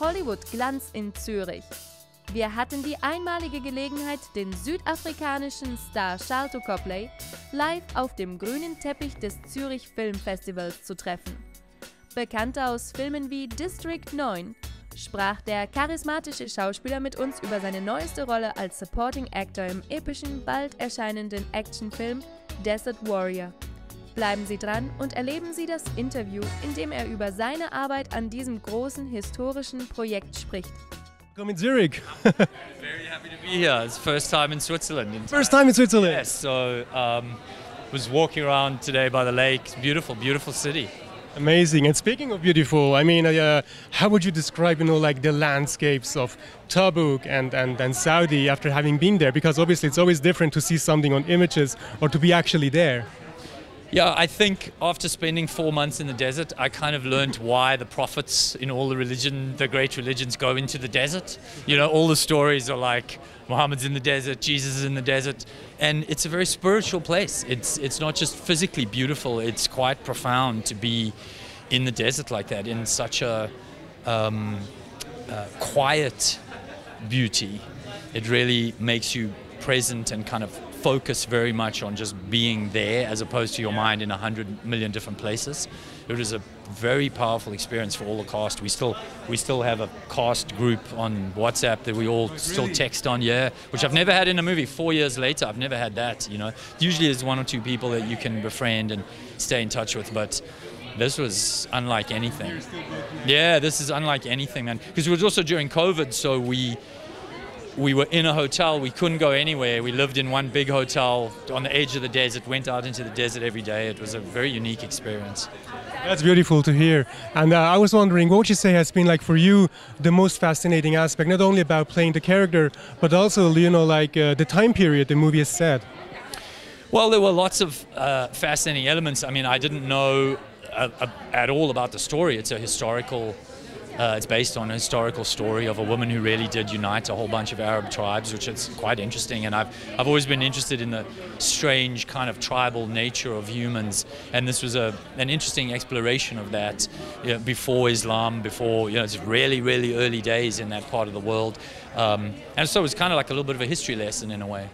Hollywood-Glanz in Zürich. Wir hatten die einmalige Gelegenheit, den südafrikanischen Star Sharlto Copley live auf dem grünen Teppich des Zurich Film Festivals zu treffen. Bekannt aus Filmen wie District 9 sprach der charismatische Schauspieler mit uns über seine neueste Rolle als Supporting Actor im epischen, bald erscheinenden Actionfilm Desert Warrior. Bleiben Sie dran und erleben Sie das Interview, in dem er über seine Arbeit an diesem großen historischen Projekt spricht. Welcome in Zurich. Very happy to be here. It's the first time in Switzerland. First time in Switzerland? Yes, so was walking around today by the lake. It's beautiful, beautiful city. Amazing. And speaking of beautiful, I mean, how would you describe, like the landscapes of Tabuk and Saudi after having been there? Because obviously it's always different to see something on images or to be actually there. Yeah, I think after spending 4 months in the desert, I kind of learned why the prophets in all the great religions go into the desert. All the stories are like Muhammad's in the desert, Jesus is in the desert, and it's a very spiritual place. It's not just physically beautiful, it's quite profound to be in the desert like that, in such a quiet beauty. It really makes you present and kind of focus very much on just being there as opposed to your mind in 100 million different places. It was a very powerful experience for all the cast. We still have a cast group on WhatsApp that we all still text on, which I've never had in a movie. 4 years later, I've never had that, Usually there's 1 or 2 people that you can befriend and stay in touch with, but this was unlike anything. Yeah, this is unlike anything, man. Because it was also during COVID, so we were in a hotel, we couldn't go anywhere. We lived in one big hotel on the edge of the desert, went out into the desert every day. It was a very unique experience. That's beautiful to hear. And I was wondering, what would you say has been like for you the most fascinating aspect, not only about playing the character, but also, the time period the movie is set? Well, there were lots of fascinating elements. I mean, I didn't know at all about the story. It's a historical it's based on a historical story of a woman who really did unite a whole bunch of Arab tribes, which is quite interesting. And I've always been interested in the strange kind of tribal nature of humans. And this was an interesting exploration of that before Islam, before, it's really, really early days in that part of the world. And so it was kind of like a little bit of a history lesson in a way.